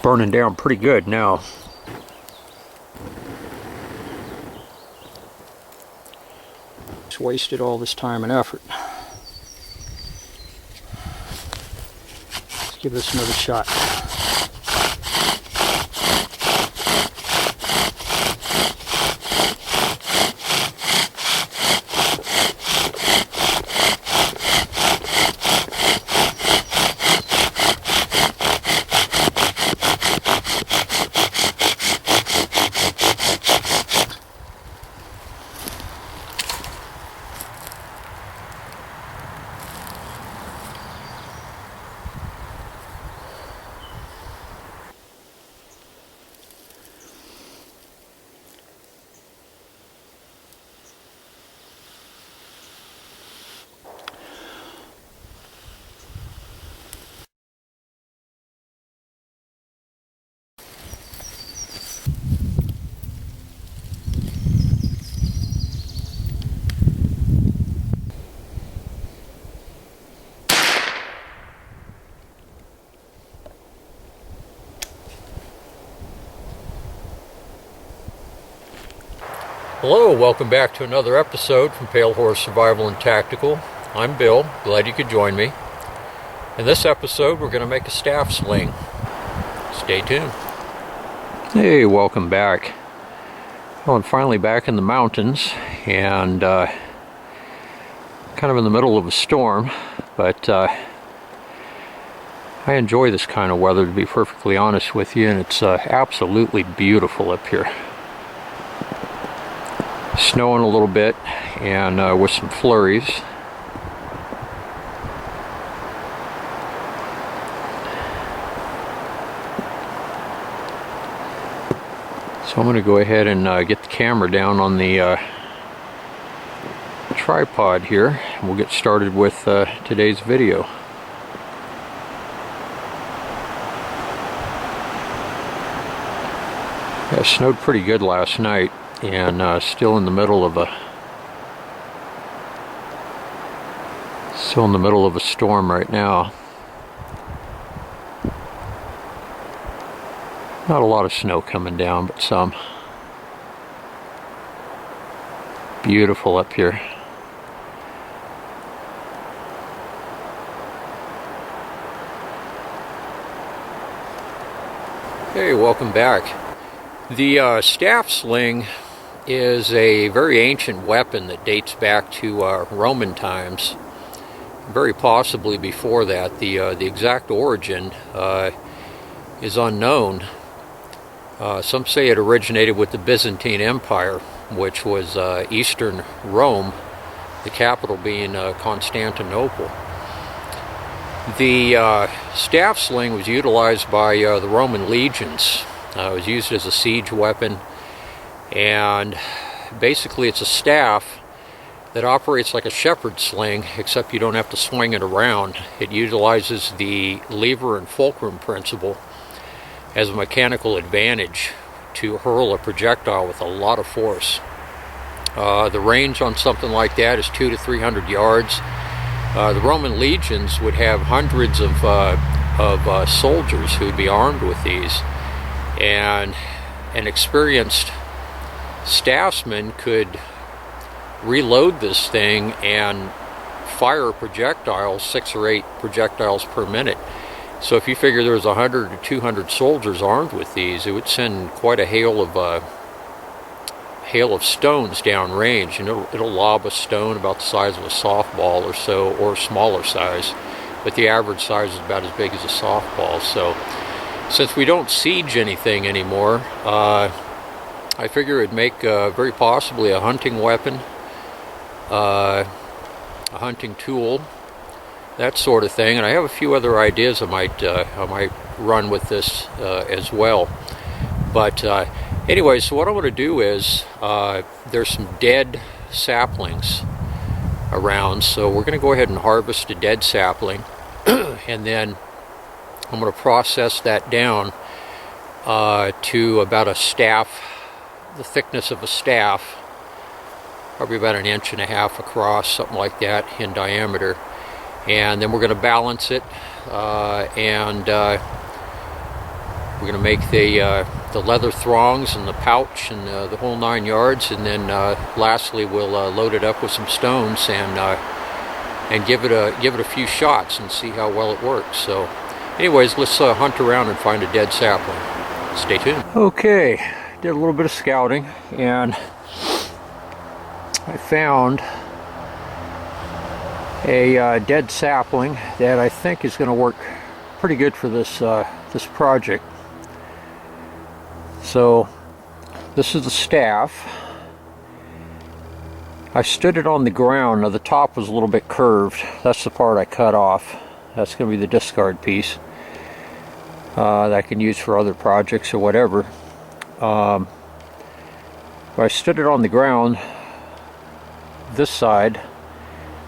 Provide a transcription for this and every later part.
burning down pretty good now. Just wasted all this time and effort. Let's give this another shot. Hello, welcome back to another episode from Pale Horse Survival and Tactical. I'm Bill, glad you could join me. In this episode, we're going to make a staff sling. Stay tuned. Hey, welcome back. Well, I'm finally back in the mountains and kind of in the middle of a storm, but I enjoy this kind of weather, to be perfectly honest with you, and it's absolutely beautiful up here. Snowing a little bit and with some flurries. So I'm going to go ahead and get the camera down on the tripod here, and we'll get started with today's video. Yeah, it snowed pretty good last night. And still in the middle of a storm right now. Not a lot of snow coming down, but some. Beautiful up here. Hey, welcome back. The staff sling is a very ancient weapon that dates back to Roman times, very possibly before that. The exact origin is unknown. Some say it originated with the Byzantine Empire, which was Eastern Rome, the capital being Constantinople. The staff sling was utilized by the Roman legions. It was used as a siege weapon. And basically it's a staff that operates like a shepherd's sling, except you don't have to swing it around. It utilizes the lever and fulcrum principle as a mechanical advantage to hurl a projectile with a lot of force. The range on something like that is 200 to 300 yards. The Roman legions would have hundreds of soldiers who would be armed with these, and an experienced staffsman could reload this thing and fire projectiles, 6 or 8 projectiles per minute. So if you figure there was 100 to 200 soldiers armed with these, it would send quite a hail of stones downrange. And it'll lob a stone about the size of a softball or so, or smaller size, but the average size is about as big as a softball. So since we don't siege anything anymore, I figure it'd make very possibly a hunting weapon, a hunting tool, that sort of thing. And I have a few other ideas I might run with this as well. But anyway, so what I'm going to do is there's some dead saplings around, so we're going to go ahead and harvest a dead sapling, and then I'm going to process that down to about a staff, the thickness of a staff, probably about 1.5 inches across, something like that in diameter. And then we're going to balance it and We're going to make the leather thongs and the pouch and the whole 9 yards, and then lastly we'll load it up with some stones and give it a few shots and see how well it works. So anyways, let's hunt around and find a dead sapling. Stay tuned. Okay, did a little bit of scouting and I found a dead sapling that I think is going to work pretty good for this this project. So this is the staff. I stood it on the ground. Now the top was a little bit curved. That's the part I cut off. That's going to be the discard piece that I can use for other projects or whatever. But I stood it on the ground this side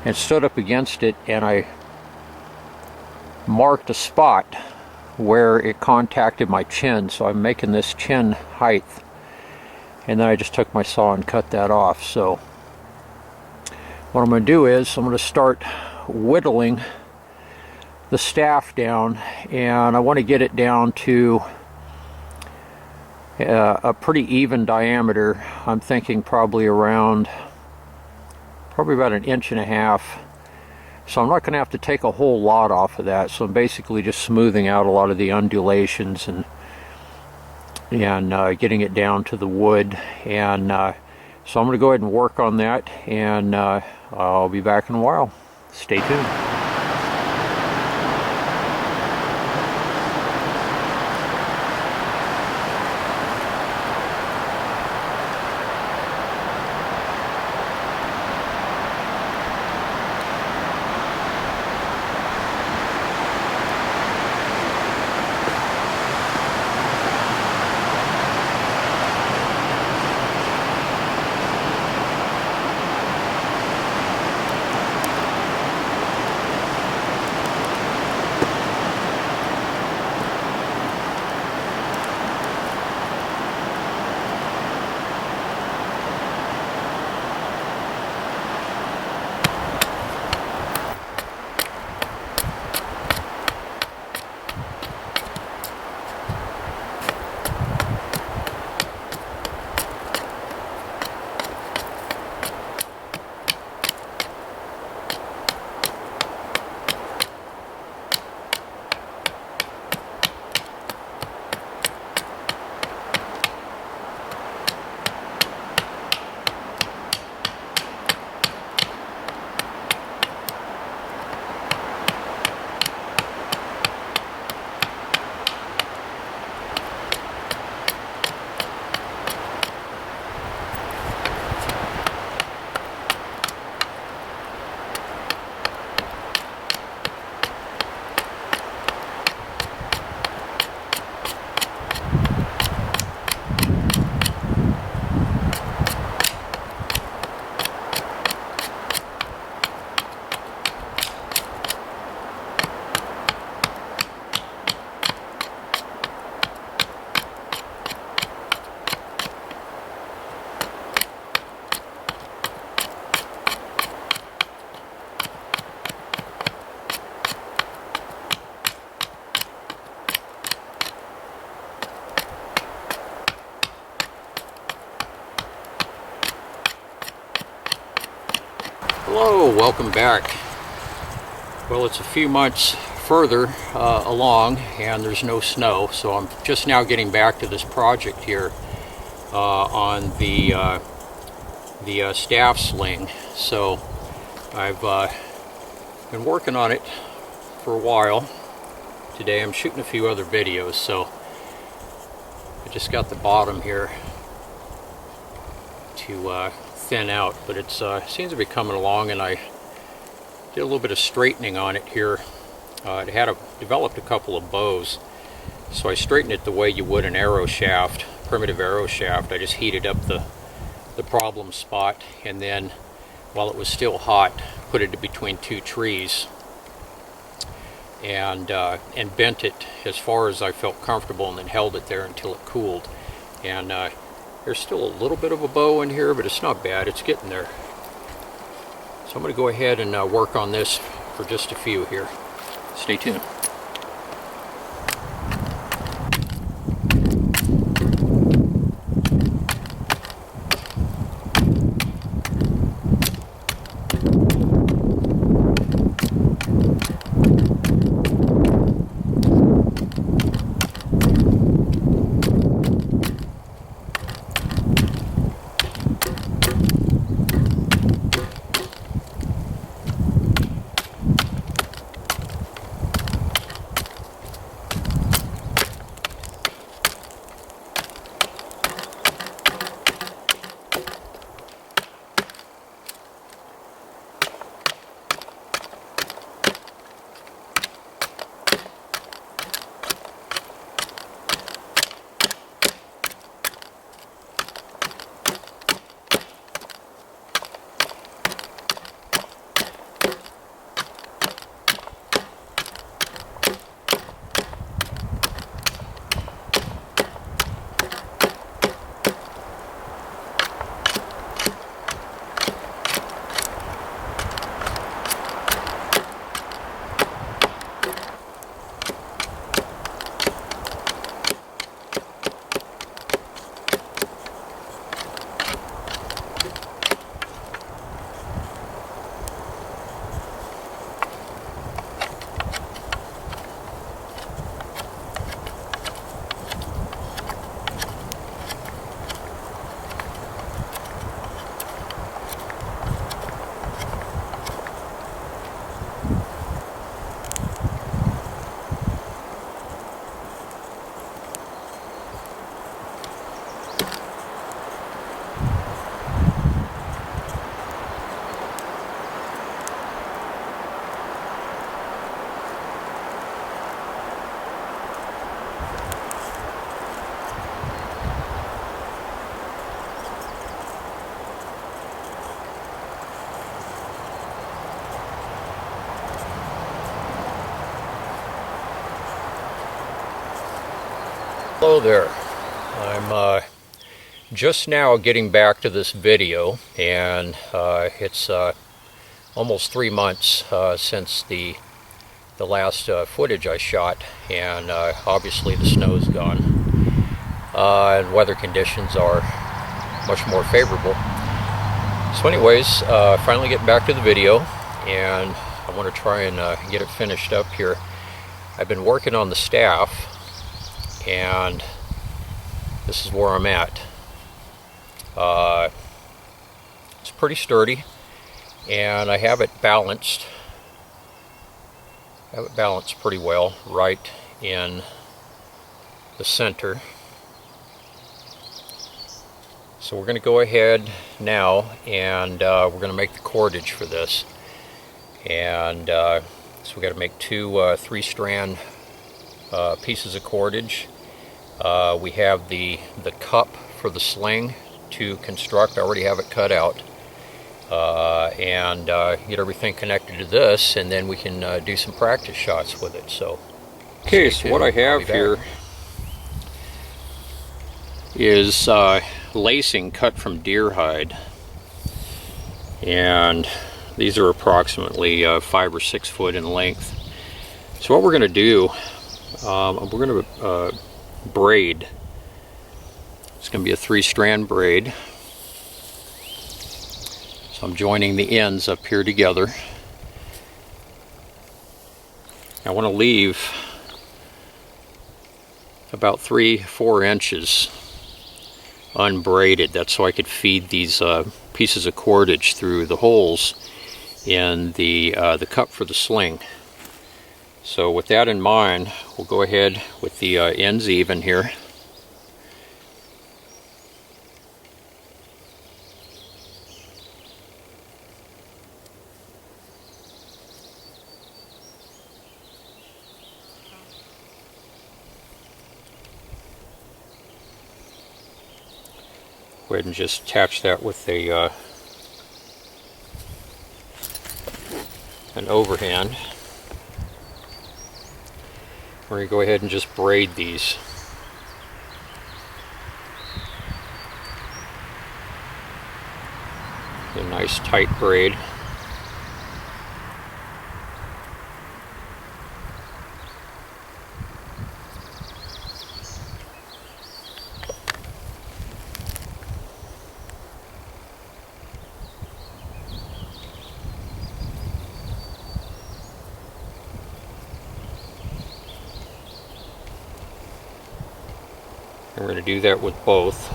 and stood up against it, and I marked a spot where it contacted my chin, so I'm making this chin height, and then I just took my saw and cut that off. So what I'm going to do is I'm going to start whittling the staff down, and I want to get it down to a pretty even diameter. I'm thinking probably about 1.5 inches. So I'm not going to have to take a whole lot off of that. So I'm basically just smoothing out a lot of the undulations and getting it down to the wood. And so I'm going to go ahead and work on that, and I'll be back in a while. Stay tuned. Hello, welcome back. Well, it's a few months further along and there's no snow, so I'm just now getting back to this project here on the staff sling. So I've been working on it for a while. Today I'm shooting a few other videos, so I just got the bottom here to thin out, but it seems to be coming along, and I did a little bit of straightening on it here. It had developed a couple of bows, so I straightened it the way you would an arrow shaft, primitive arrow shaft. I just heated up the problem spot, and then while it was still hot, put it between two trees and bent it as far as I felt comfortable, and then held it there until it cooled. And there's still a little bit of a bow in here, but it's not bad. It's getting there. So I'm going to go ahead and work on this for just a few here. Stay tuned. Hello there. I'm just now getting back to this video, and it's almost 3 months since the last footage I shot, and obviously the snow's gone, and weather conditions are much more favorable. So anyways, finally getting back to the video, and I want to try and get it finished up here. I've been working on the staff, and this is where I'm at. It's pretty sturdy, and I have it balanced. Pretty well right in the center. So we're going to go ahead now, and we're going to make the cordage for this. And so we got to make two 3-strand pieces of cordage. We have the cup for the sling to construct. I already have it cut out, and get everything connected to this, and then we can do some practice shots with it. So okay, so what I have here is lacing cut from deer hide, and these are approximately 5 or 6 foot in length. So what we're going to do, we're going to braid. It's going to be a 3-strand braid. So I'm joining the ends up here together. I want to leave about 3-4 inches unbraided. That's so I could feed these pieces of cordage through the holes in the cup for the sling. So with that in mind, we'll go ahead with the ends even here. Go ahead and just attach that with a an overhand. We're going to go ahead and just braid these. A nice tight braid. And we're going to do that with both.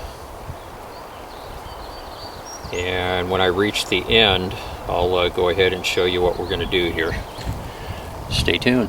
And when I reach the end, I'll go ahead and show you what we're going to do here. Stay tuned.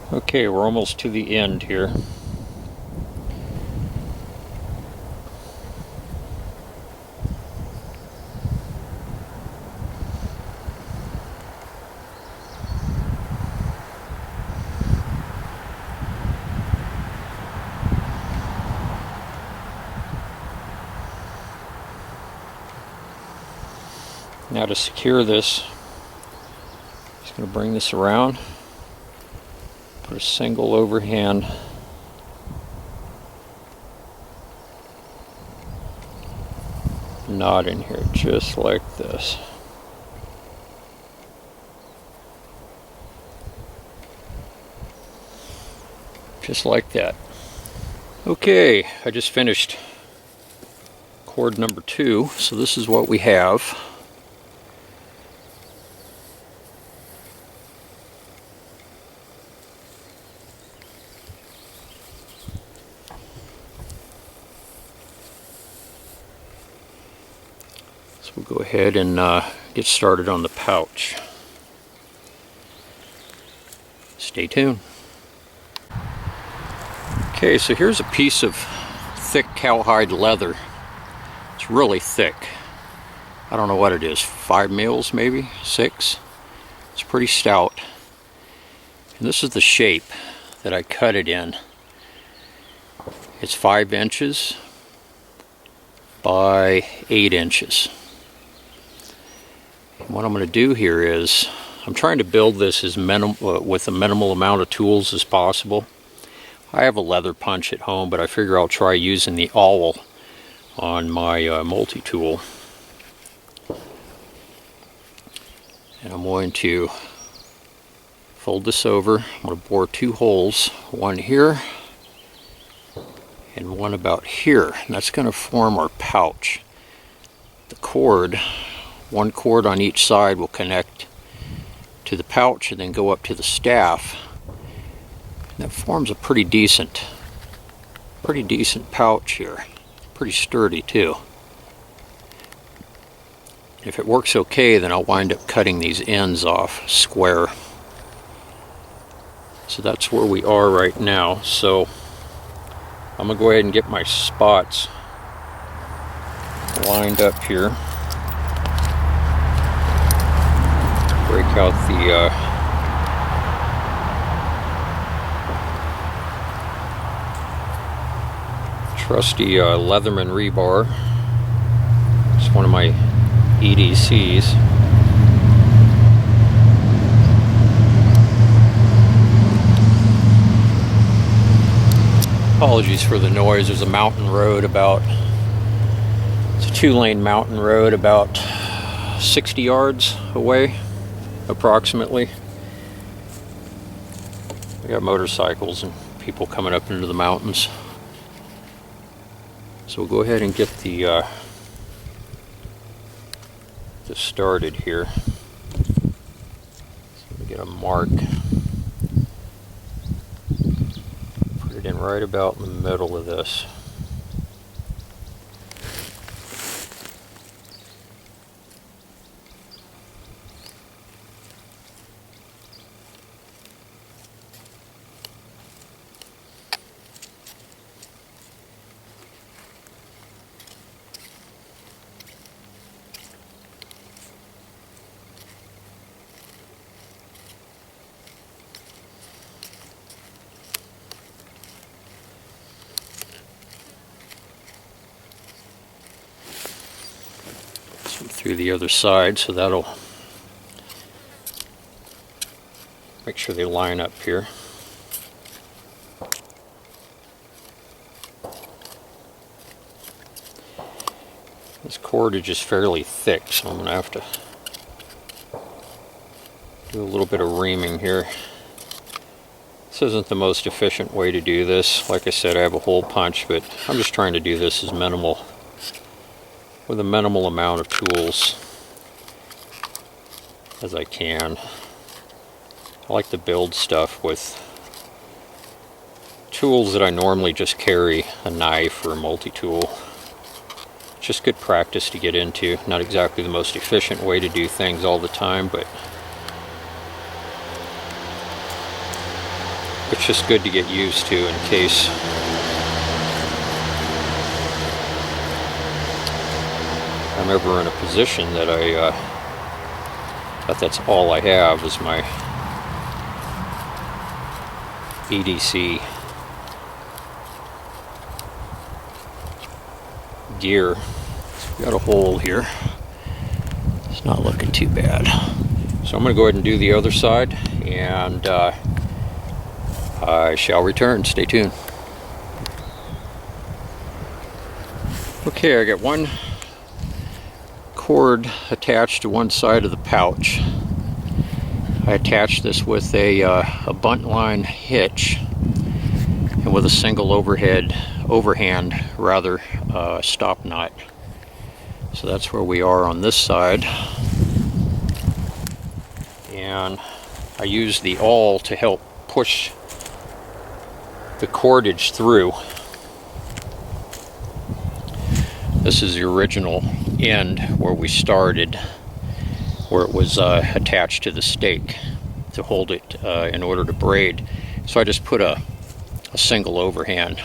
Okay, we're almost to the end here. Now to secure this, just going to bring this around. Put a single overhand knot in here, just like this. Just like that. Okay, I just finished cord number 2, so this is what we have. We'll go ahead and get started on the pouch. Stay tuned. Okay, so here's a piece of thick cowhide leather. It's really thick. I don't know what it is, 5 mils maybe, 6. It's pretty stout. And this is the shape that I cut it in. It's 5 inches by 8 inches. And what I'm going to do here is, I'm trying to build this as with a minimal amount of tools as possible. I have a leather punch at home, but I figure I'll try using the awl on my multi-tool. And I'm going to fold this over. I'm going to bore 2 holes, one here and one about here. And that's going to form our pouch. The cord, one cord on each side, will connect to the pouch and then go up to the staff. And that forms a pretty decent pouch here. Pretty sturdy too. If it works okay, then I'll wind up cutting these ends off square. So that's where we are right now. So I'm gonna go ahead and get my spots lined up here. Break out the trusty Leatherman rebar. It's one of my EDCs. Apologies for the noise. There's a mountain road it's a 2-lane mountain road about 60 yards away, approximately. We got motorcycles and people coming up into the mountains. So we'll go ahead and get this started here. So we get a mark. Put it in right about in the middle of this. Through the other side, so that'll make sure they line up here. This cordage is fairly thick, so I'm going to have to do a little bit of reaming here. This isn't the most efficient way to do this. Like I said, I have a hole punch, but I'm just trying to do this as with a minimal amount of tools as I can. I like to build stuff with tools that I normally just carry, a knife or a multi-tool. It's just good practice to get into. Not exactly the most efficient way to do things all the time, but it's just good to get used to in case I'm ever in a position that that's all I have is my EDC gear. So we got a hole here. It's not looking too bad. So I'm going to go ahead and do the other side, and I shall return. Stay tuned. Okay, I got one cord attached to one side of the pouch. I attached this with a bunt line hitch and with a single overhand stop knot. So that's where we are on this side. And I use the awl to help push the cordage through. This is the original end where we started, where it was attached to the stake to hold it in order to braid. So I just put a single overhand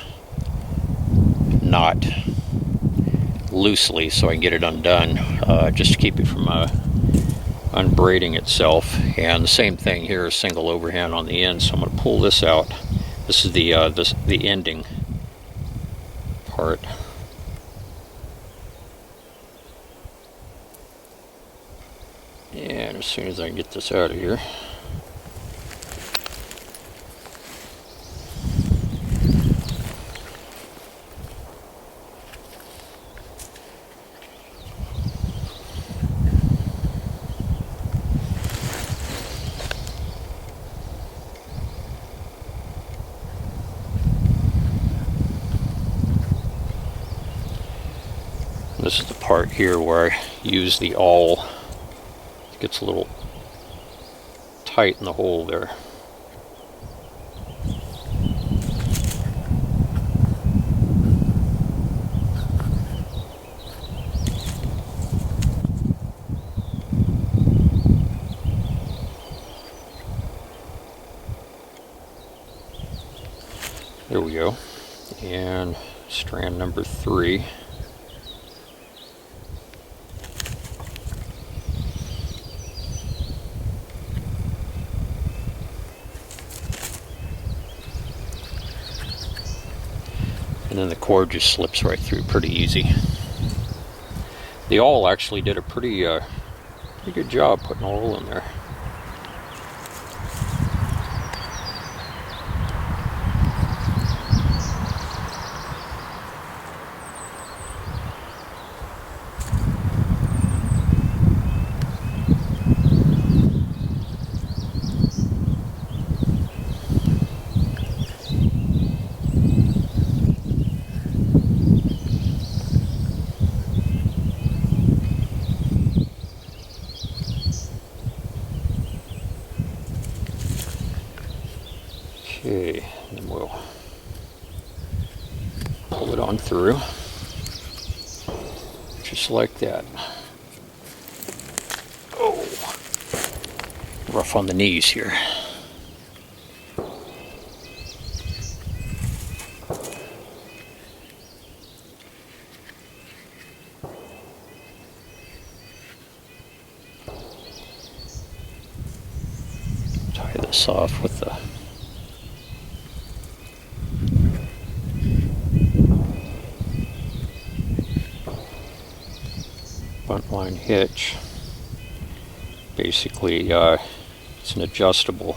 knot loosely so I can get it undone, just to keep it from unbraiding itself. And the same thing here, a single overhand on the end. So I'm going to pull this out. This is the ending part. And as soon as I can get this out of here, this is the part here where I use the awl. It gets a little tight in the hole there. There we go. And strand number 3. And then the cord just slips right through pretty easy. The awl actually did a pretty good job putting a hole in there. Okay, and then we'll pull it on through, just like that. Oh, rough on the knees here. Tie this off with the buntline hitch. Basically, it's an adjustable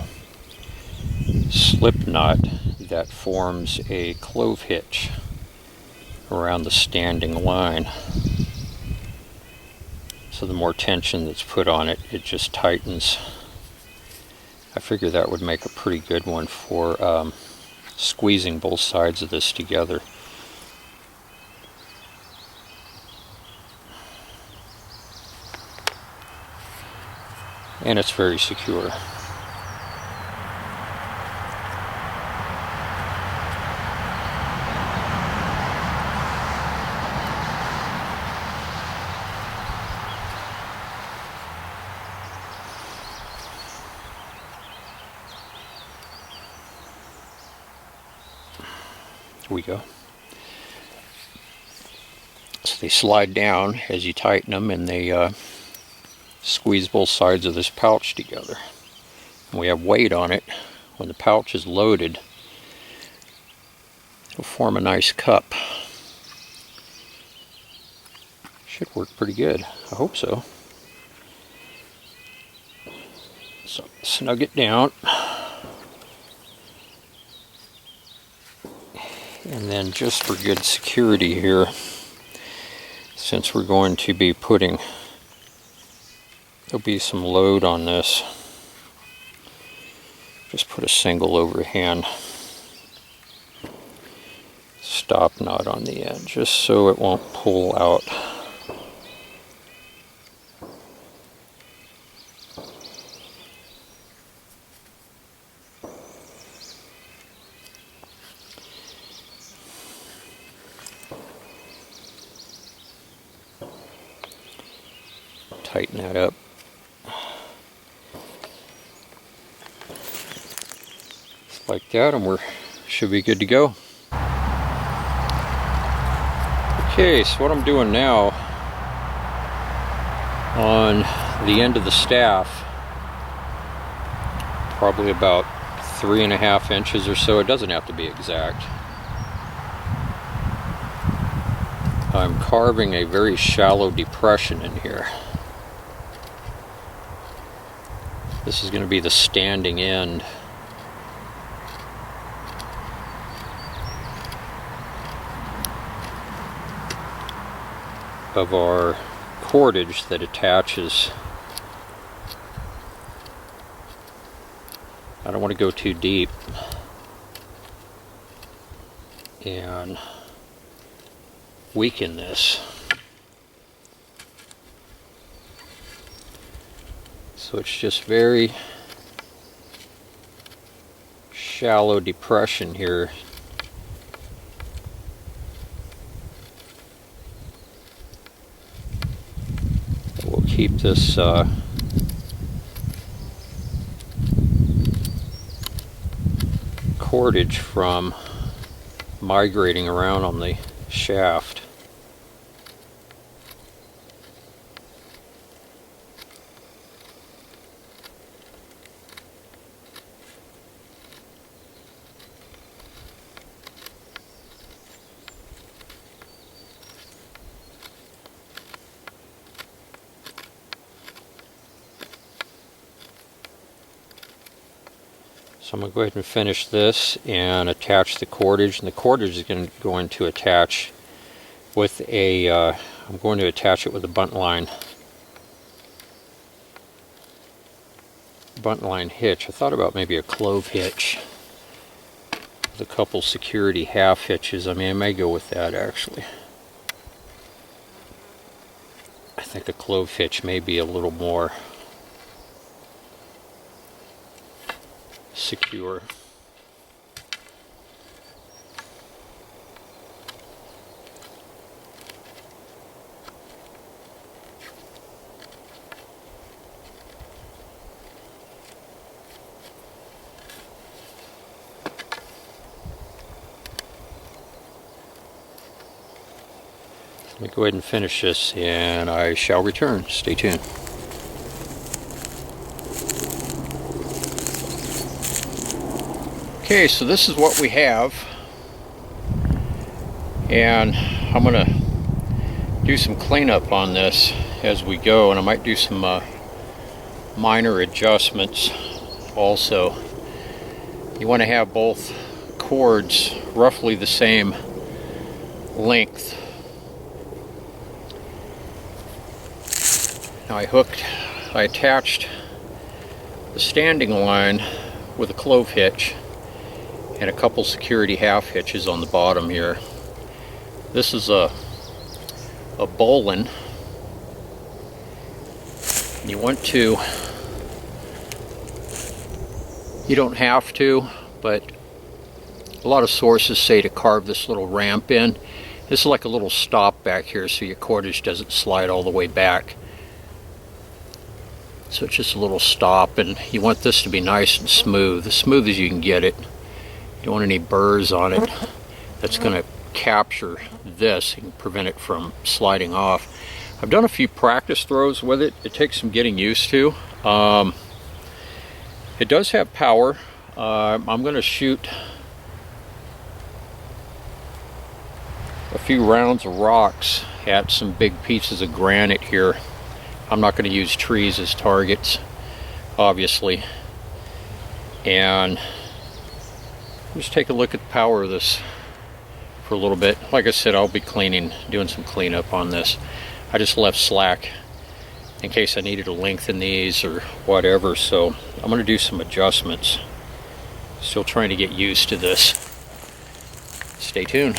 slip knot that forms a clove hitch around the standing line. So the more tension that's put on it, it just tightens. I figure that would make a pretty good one for squeezing both sides of this together. And it's very secure. Here we go. So they slide down as you tighten them, and they squeeze both sides of this pouch together. And we have weight on it. When the pouch is loaded, it'll form a nice cup. Should work pretty good. I hope so. So snug it down. And then just for good security here, since we're going to be putting, there'll be some load on this, just put a single overhand stop knot on the end, just so it won't pull out. Tighten that up like that, and we should be good to go. Okay, so what I'm doing now on the end of the staff, probably about 3.5 inches or so, it doesn't have to be exact, I'm carving a very shallow depression in here. This is going to be the standing end of our cordage that attaches. I don't want to go too deep and weaken this. So it's just very shallow depression here. We'll keep this cordage from migrating around on the shaft. So I'm going to go ahead and finish this and attach the cordage, and the cordage is going to attach with a, I'm going to attach it with a bunt line hitch. I thought about maybe a clove hitch with a couple security half hitches. I mean, I may go with that actually. I think a clove hitch may be a little more secure. Let me go ahead and finish this and I shall return. Stay tuned. Okay, so this is what we have, and I'm going to do some cleanup on this as we go, and I might do some minor adjustments also. You want to have both cords roughly the same length. Now I attached the standing line with a clove hitch and a couple security half hitches on the bottom here. This is a bowline. You want to, you don't have to, but a lot of sources say to carve this little ramp in. This is like a little stop back here so your cordage doesn't slide all the way back. So it's just a little stop, and you want this to be nice and smooth, as smooth as you can get it. You don't want any burrs on it that's going to capture this and prevent it from sliding off. I've done a few practice throws with it. It takes some getting used to. It does have power. I'm going to shoot a few rounds of rocks at some big pieces of granite here. I'm not going to use trees as targets, obviously. And just take a look at the power of this for a little bit. Like I said, I'll be doing some cleanup on this. I just left slack in case I needed to lengthen these or whatever, so I'm going to do some adjustments. Still trying to get used to this. Stay tuned.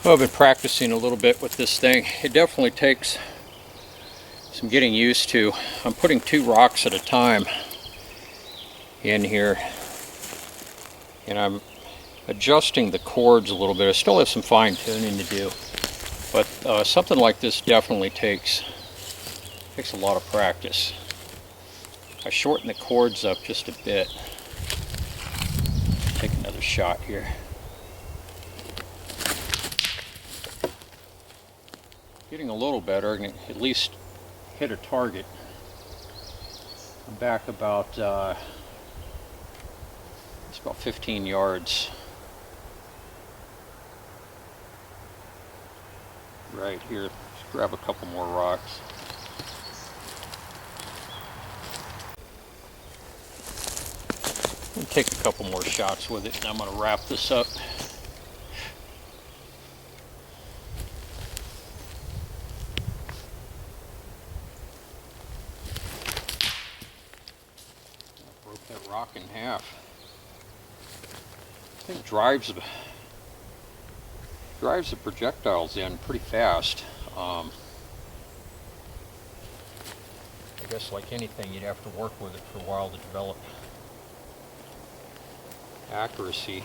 Well, I've been practicing a little bit with this thing. It definitely takes some getting used to. I'm putting 2 rocks at a time in here, and I'm adjusting the cords a little bit. I still have some fine tuning to do, but something like this definitely takes a lot of practice. I shorten the cords up just a bit. Take another shot here. Getting a little better. I can at least hit a target. I'm back about it's about 15 yards. Right here. Let's grab a couple more rocks. Take a couple more shots with it, and I'm going to wrap this up. I broke that rock in half. I think drives the projectiles in pretty fast. I guess like anything, you'd have to work with it for a while to develop accuracy.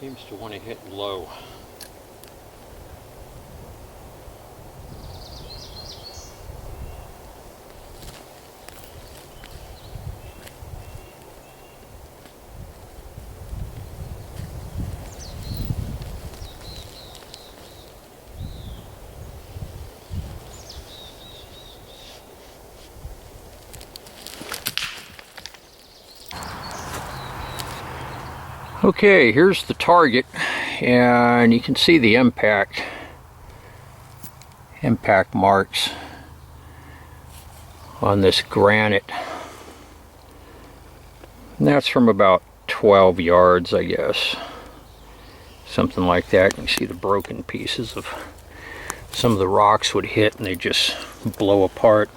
Seems to want to hit low. Okay, here's the target, and you can see the impact marks on this granite. And that's from about 12 yards, I guess. Something like that. You can see the broken pieces of some of the rocks would hit and they just blow apart.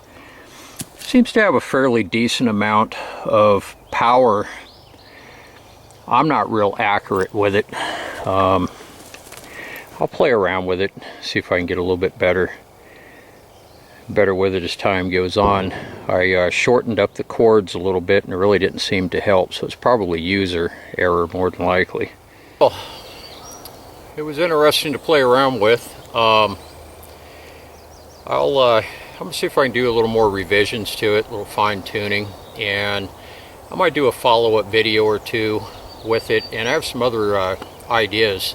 Seems to have a fairly decent amount of power. I'm not real accurate with it. I'll play around with it, see if I can get a little bit better with it as time goes on. I shortened up the cords a little bit, and it really didn't seem to help, so it's probably user error more than likely. Well, it was interesting to play around with. I'm gonna see if I can do a little more revisions to it, a little fine tuning, and I might do a follow-up video or two with it. And I have some other ideas.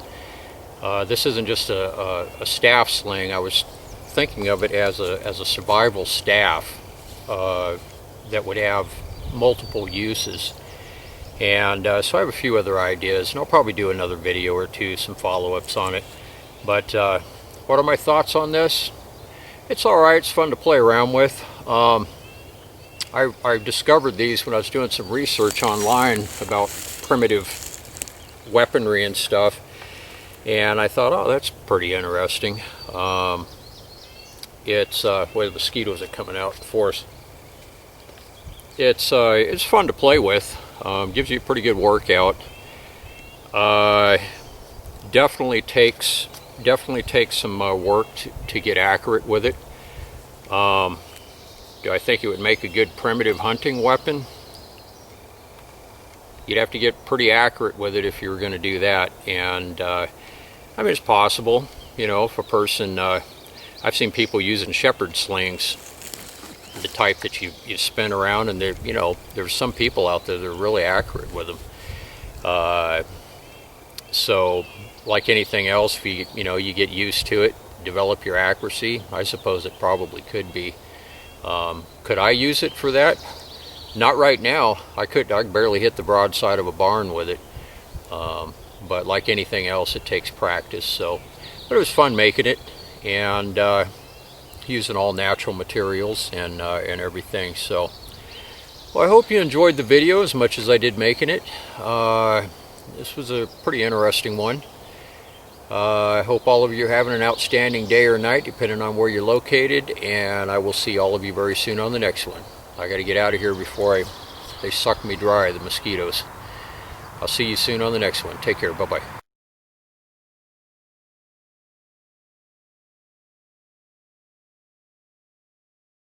This isn't just a staff sling. I was thinking of it as a survival staff that would have multiple uses. And so I have a few other ideas, and I'll probably do another video or two, some follow-ups on it. But what are my thoughts on this? It's alright, it's fun to play around with. I discovered these when I was doing some research online about primitive weaponry and stuff, and I thought, oh, that's pretty interesting. It's where the mosquitoes are coming out in force. It's fun to play with. Gives you a pretty good workout. Definitely takes some work to get accurate with it. Do I think it would make a good primitive hunting weapon? You'd have to get pretty accurate with it if you were going to do that. And I mean, it's possible, you know, if a person, I've seen people using shepherd slings, the type that you spin around, and you know, there's some people out there that are really accurate with them. So like anything else, if you get used to it, develop your accuracy, I suppose it probably could be. Could I use it for that? Not right now. I could barely hit the broadside of a barn with it. But like anything else, it takes practice. So, but it was fun making it, and using all natural materials and everything. So, well, I hope you enjoyed the video as much as I did making it. This was a pretty interesting one. I hope all of you are having an outstanding day or night, depending on where you're located, and I will see all of you very soon on the next one. I got to get out of here before they suck me dry, the mosquitoes. I'll see you soon on the next one. Take care. Bye-bye.